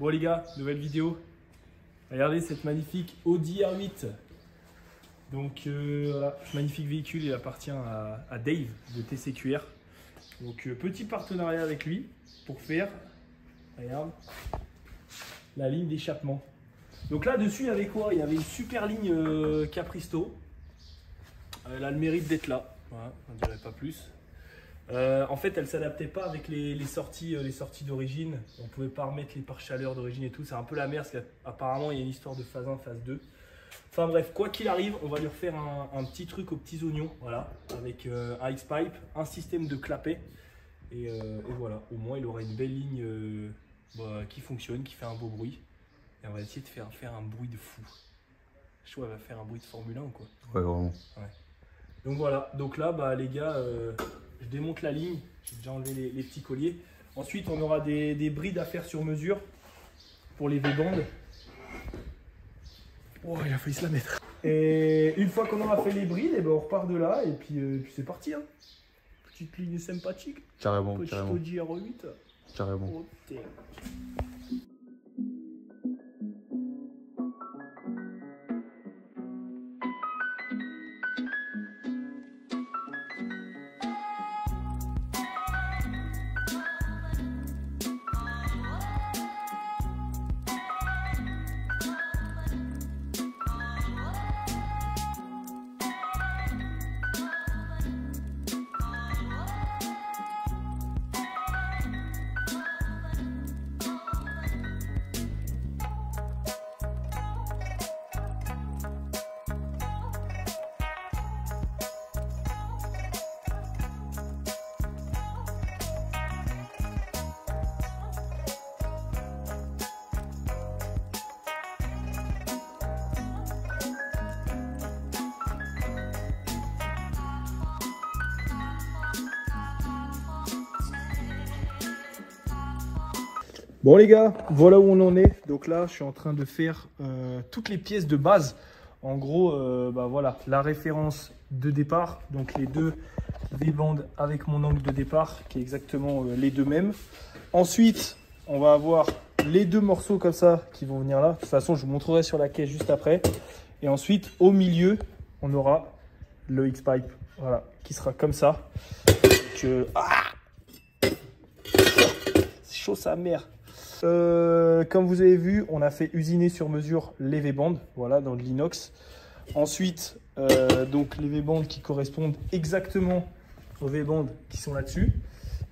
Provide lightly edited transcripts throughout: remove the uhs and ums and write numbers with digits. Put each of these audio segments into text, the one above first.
Bon les gars, nouvelle vidéo. Regardez cette magnifique Audi R8. Donc voilà, ce magnifique véhicule, il appartient à Dave de TCQR. Donc petit partenariat avec lui pour faire, regarde, la ligne d'échappement. Donc là-dessus, il y avait quoi? Il y avait une super ligne Capristo. Elle a le mérite d'être là, voilà, on ne dirait pas plus. En fait, elle ne s'adaptait pas avec les sorties d'origine. On ne pouvait pas remettre les pare-chaleurs d'origine et tout. C'est un peu la merde parce qu'apparemment, il y a une histoire de phase 1, phase 2. Enfin bref, quoi qu'il arrive, on va lui refaire un petit truc aux petits oignons, voilà, avec un X-Pipe, un système de clapet. Et voilà, au moins, il aura une belle ligne qui fonctionne, qui fait un beau bruit. Et on va essayer de faire un bruit de fou. Je trouve qu'elle va faire un bruit de Formule 1 ou quoi. Ouais, vraiment. Ouais. Donc voilà, donc là, bah, les gars, je démonte la ligne. J'ai déjà enlevé les petits colliers. Ensuite, on aura des brides à faire sur mesure pour les V-bandes. Oh, il a failli se la mettre. Et une fois qu'on aura fait les brides, et ben on repart de là et puis c'est parti. Hein. Petite ligne sympathique. Carrément, Petit carrément. Audi R8. Carrément. Oh, bon les gars, voilà où on en est. Donc là, je suis en train de faire toutes les pièces de base. En gros, bah voilà, la référence de départ. Donc les deux V-bandes avec mon angle de départ, qui est exactement les deux mêmes. Ensuite, on va avoir les deux morceaux comme ça qui vont venir là. De toute façon, je vous montrerai sur la caisse juste après. Et ensuite, au milieu, on aura le X-Pipe, voilà, qui sera comme ça. Donc, c'est chaud sa mère. Comme vous avez vu, on a fait usiner sur mesure les V-bandes, voilà, dans de l'inox. Ensuite, donc les V-bandes qui correspondent exactement aux V-bandes qui sont là-dessus.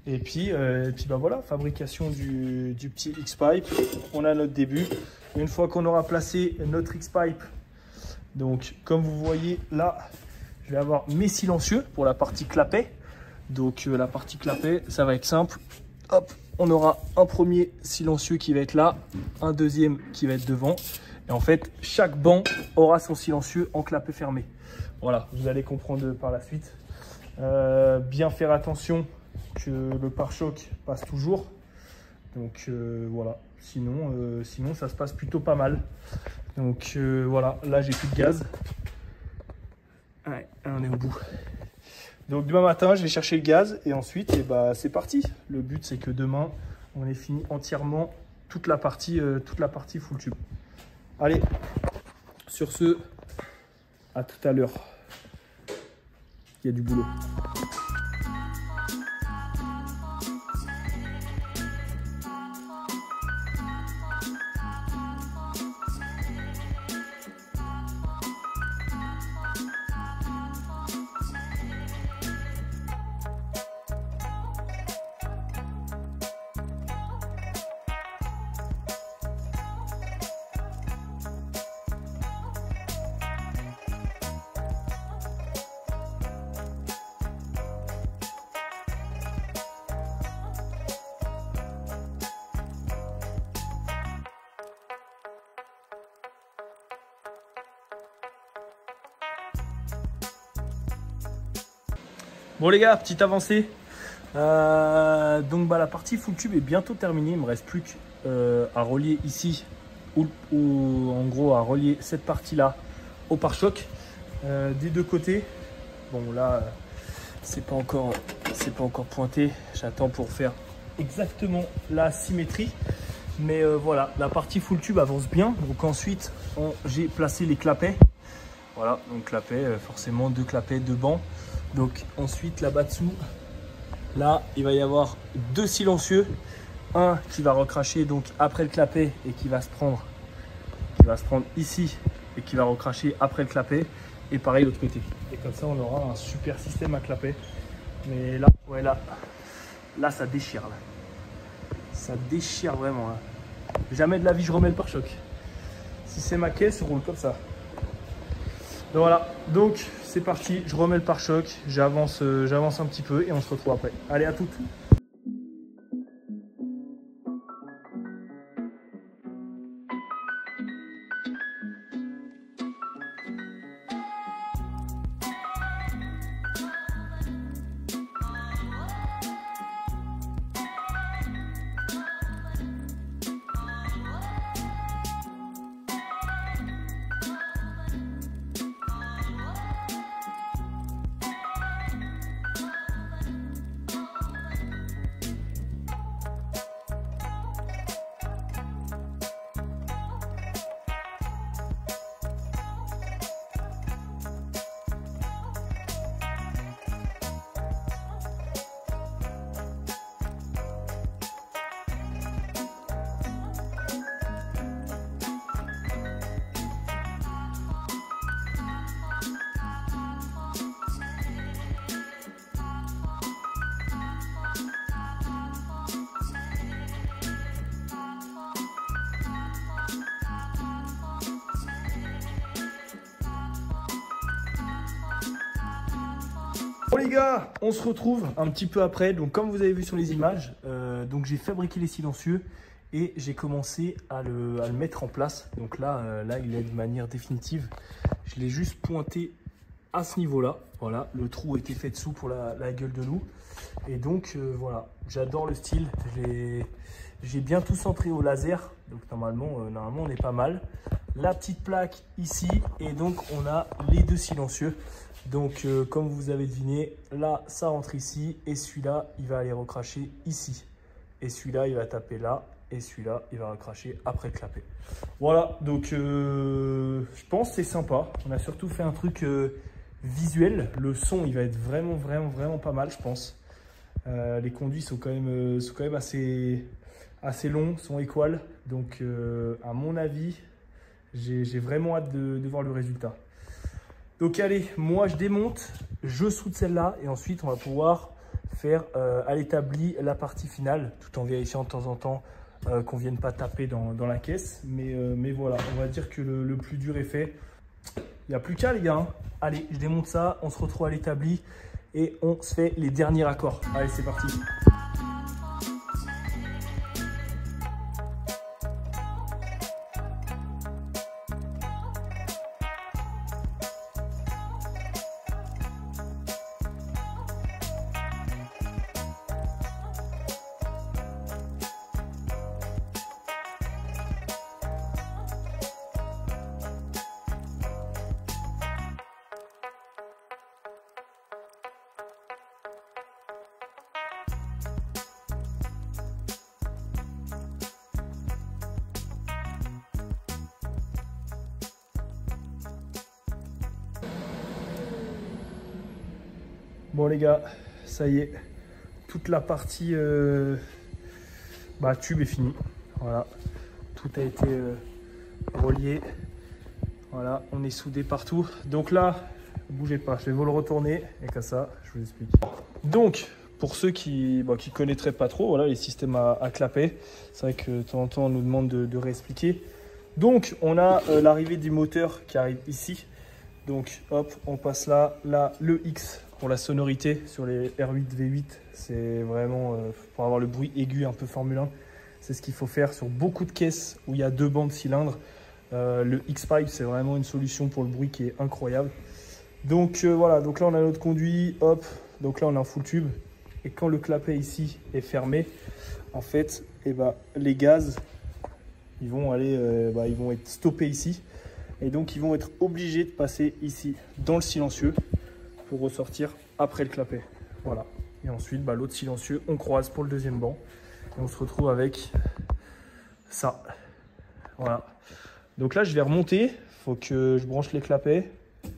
Et puis bah voilà, fabrication du petit X-Pipe. On a notre début. Une fois qu'on aura placé notre X-Pipe, donc comme vous voyez là, je vais avoir mes silencieux pour la partie clapet. Donc la partie clapet, ça va être simple. Hop, on aura un premier silencieux qui va être là, un deuxième qui va être devant. Et en fait, chaque banc aura son silencieux en clapet fermé. Voilà, vous allez comprendre par la suite. Bien faire attention que le pare-choc passe toujours. Donc voilà, sinon ça se passe plutôt pas mal. Donc voilà, là j'ai plus de gaz. Ouais, on est au bout. Donc demain matin, je vais chercher le gaz et ensuite, bah, c'est parti. Le but, c'est que demain, on ait fini entièrement toute la partie full tube. Allez, sur ce, à tout à l'heure. Il y a du boulot. Bon les gars, petite avancée. Donc bah, la partie full tube est bientôt terminée. Il me reste plus qu'à relier ici, ou en gros à relier cette partie-là au pare-choc des deux côtés. Bon là, c'est pas encore pointé. J'attends pour faire exactement la symétrie. Mais voilà, la partie full tube avance bien. Donc ensuite, j'ai placé les clapets. Voilà, donc clapets, forcément 2 clapets, 2 bancs. Donc ensuite, là-bas dessous, là, il va y avoir 2 silencieux. Un qui va recracher donc après le clapet et qui va se prendre ici et qui va recracher après le clapet. Et pareil l'autre côté. Et comme ça, on aura un super système à clapet. Mais là, ouais, là ça déchire. Là. Ça déchire vraiment. Là. Jamais de la vie, je remets le pare-choc. Si c'est ma caisse, je roule comme ça. Donc voilà, donc c'est parti. Je remets le pare-choc. J'avance un petit peu et on se retrouve après. Allez, à toutes. Bon les gars, on se retrouve un petit peu après. Donc comme vous avez vu sur les images, donc j'ai fabriqué les silencieux et j'ai commencé à le mettre en place. Donc là, il est de manière définitive. Je l'ai juste pointé à ce niveau-là. Voilà, le trou a été fait dessous pour la gueule de loup. Et donc voilà, j'adore le style. J'ai bien tout centré au laser. Donc normalement on est pas mal. La petite plaque ici et donc on a les 2 silencieux. Donc comme vous avez deviné, là ça rentre ici et celui-là il va aller recracher ici. Et celui-là il va taper là et celui-là il va recracher après le clapet. Voilà, donc je pense que c'est sympa. On a surtout fait un truc visuel. Le son il va être vraiment pas mal je pense. Les conduits sont quand même assez longs, sont équales. Donc à mon avis, j'ai vraiment hâte de voir le résultat. Donc allez, moi je démonte, je soude celle-là et ensuite on va pouvoir faire à l'établi la partie finale tout en vérifiant de temps en temps qu'on ne vienne pas taper dans la caisse. Mais voilà, on va dire que le plus dur est fait. Il n'y a plus qu'à les gars. Hein. Allez, je démonte ça, on se retrouve à l'établi et on se fait les derniers raccords. Allez, c'est parti. Bon les gars, ça y est, toute la partie tube est finie. Voilà, tout a été relié. Voilà, on est soudé partout. Donc là, bougez pas, je vais vous le retourner et comme ça, je vous explique. Donc, pour ceux qui connaîtraient pas trop, voilà les systèmes à clapet. C'est vrai que de temps en temps, on nous demande de réexpliquer. Donc, on a l'arrivée du moteur qui arrive ici. Donc, hop, on passe là, le X pour la sonorité sur les R8 V8. C'est vraiment pour avoir le bruit aigu un peu Formule 1. C'est ce qu'il faut faire sur beaucoup de caisses où il y a 2 bancs de cylindres. Le X-Pipe, c'est vraiment une solution pour le bruit qui est incroyable. Donc voilà, donc là on a notre conduit, hop, donc là on est en full tube. Et quand le clapet ici est fermé, en fait, les gaz, ils vont être stoppés ici. Et donc ils vont être obligés de passer ici dans le silencieux pour ressortir après le clapet. Voilà. Et ensuite, l'autre silencieux, on croise pour le deuxième banc. Et on se retrouve avec ça. Voilà. Donc là, je vais remonter. Il faut que je branche les clapets.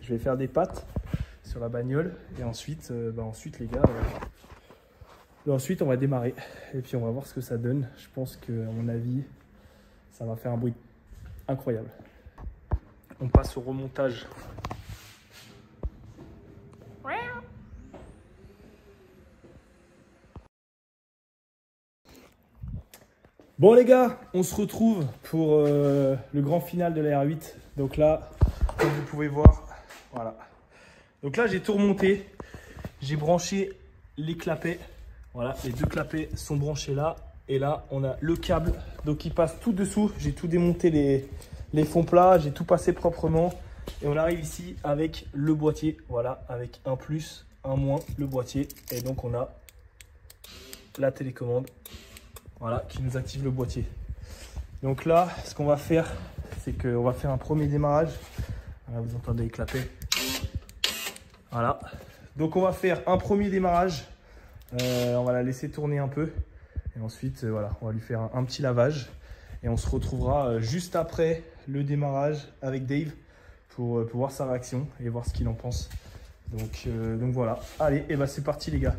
Je vais faire des pattes sur la bagnole. Et ensuite, les gars, ensuite, on va démarrer. Et puis, on va voir ce que ça donne. Je pense qu'à mon avis, ça va faire un bruit incroyable. On passe au remontage. Bon les gars, on se retrouve pour le grand final de la R8. Donc là, comme vous pouvez voir, voilà. Donc là, j'ai tout remonté. J'ai branché les clapets. Voilà, les deux clapets sont branchés là. Et là, on a le câble. Donc il passe tout dessous. J'ai tout démonté les fonds plats. J'ai tout passé proprement. Et on arrive ici avec le boîtier. Voilà, avec un plus, un moins, le boîtier. Et donc on a la télécommande. Voilà, qui nous active le boîtier. Donc là, ce qu'on va faire, c'est qu'on va faire un premier démarrage. Voilà, vous entendez les clapets. Voilà. Donc on va faire un premier démarrage. On va la laisser tourner un peu. Et ensuite, voilà, on va lui faire un petit lavage. Et on se retrouvera juste après le démarrage avec Dave pour voir sa réaction et voir ce qu'il en pense. Donc voilà. Allez, et bah c'est parti les gars.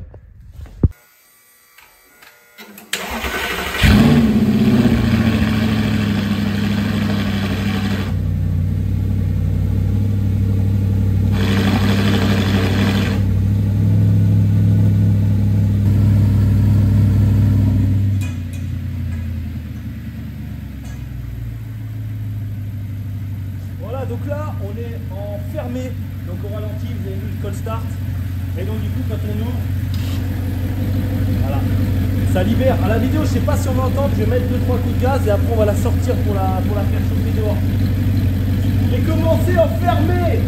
Donc là, on est en fermé, donc au ralenti, vous avez vu le call start. Et donc du coup, quand on ouvre, voilà, ça libère. À la vidéo, je sais pas si on va entendre, je vais mettre 2-3 coups de gaz et après on va la sortir pour la faire chauffer dehors. J'ai commencé en fermé.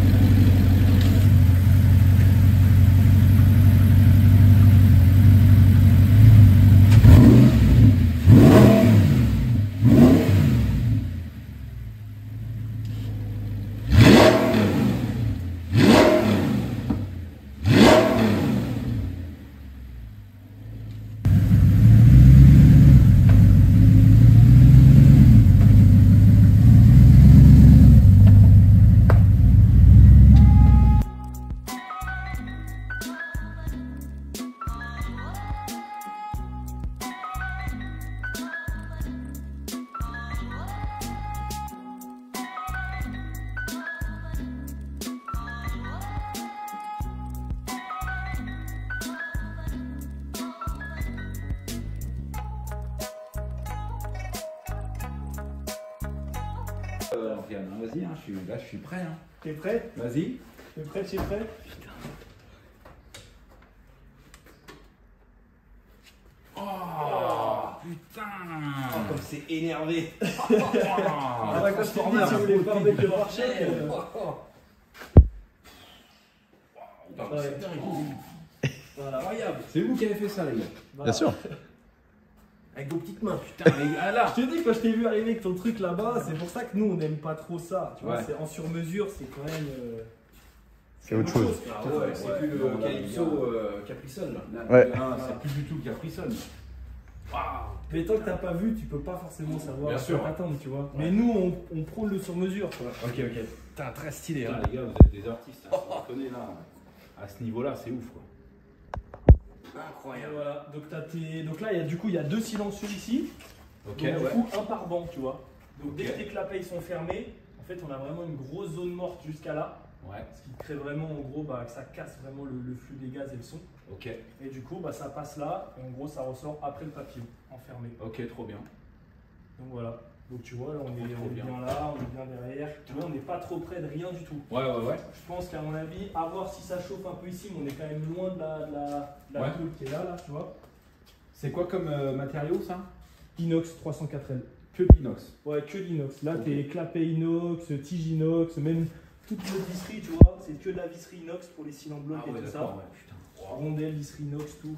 Vas-y, hein, là je suis prêt. Hein. T'es prêt? Vas-y. T'es prêt? T'es prêt? Putain. Oh putain. Oh, comme c'est énervé. Ah bah quand je t'ai dit, si vous voulez pas remettre le marché. Voilà. Incroyable. C'est vous qui avez fait ça les gars. Bien sûr. Avec vos petites mains. Putain, mais là. Je te dis, quand je t'ai vu arriver avec ton truc là-bas, c'est pour ça que nous on n'aime pas trop ça. Tu vois, Ouais. c'est en sur-mesure, c'est quand même. C'est autre chose. Ah ouais, c'est plus le Calypso Capricone là. Ouais. C'est plus du tout Capricone. Mais tant que t'as pas vu, tu peux pas forcément savoir Bien à sûr. quoi t'attendre, tu vois. Ouais. Mais nous, on prône le sur-mesure, tu vois. Ok. Putain, très stylé. Putain, Hein. les gars, vous êtes des artistes. Hein, vous connaissez là. À ce niveau-là, c'est ouf quoi. Et Incroyable. voilà, donc là, il y a deux silencieux ici. Ok, Donc, du ouais. coup, un par banc, tu vois. Donc dès Ok. que les clapets ils sont fermés, en fait, on a vraiment une grosse zone morte jusqu'à là. Ouais. Ce qui crée vraiment, en gros, que ça casse vraiment le flux des gaz et le son. Ok. Et du coup, ça passe là. Et en gros, ça ressort après le papier, enfermé. Ok, trop bien. Donc voilà. Donc tu vois, là, on est Trop bien. bien là, on est bien derrière. Tu vois, on n'est pas trop près de rien du tout. Ouais. Je pense qu'à mon avis, à voir si ça chauffe un peu ici, mais on est quand même loin de la Ouais. tôle qui est là, tu vois. C'est quoi comme matériau ça? Inox 304L. Que de l'inox. Ouais, que l'inox. Là, Ok. t'es clapet inox, tige inox, même toute notre visserie, tu vois. C'est que de la visserie inox pour les cylindres blocs Ah ouais, et tout ça. d'accord, ouais, putain. Wow. Rondelle, visserie inox, tout.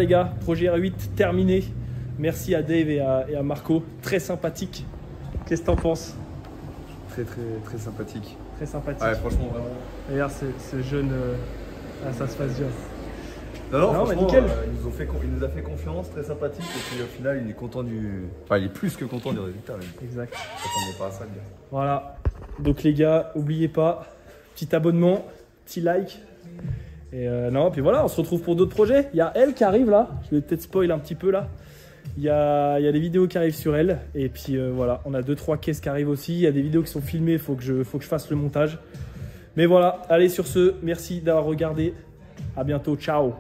les gars, projet R8 terminé. Merci à Dave et à Marco, très sympathique. Qu'est-ce que t'en penses? Très sympathique. Très sympathique. Ouais, franchement, vraiment. Regarde ce jeune, ça se passe bien. Non, Non, franchement, nickel. il nous a fait confiance, très sympathique. Et puis au final, il est content du. Enfin, il est plus que content du résultat. Même. Exact. Je m'attendais pas à ça, le gars. Voilà. Donc les gars, n'oubliez pas, petit abonnement, petit like. Et non, puis voilà, on se retrouve pour d'autres projets. Il y a elle qui arrive là. Je vais peut-être spoil un petit peu là. Il y a des vidéos qui arrivent sur elle. Et puis voilà, on a 2-3 caisses qui arrivent aussi. Il y a des vidéos qui sont filmées, il faut que je fasse le montage. Mais voilà, allez sur ce, merci d'avoir regardé. À bientôt, ciao.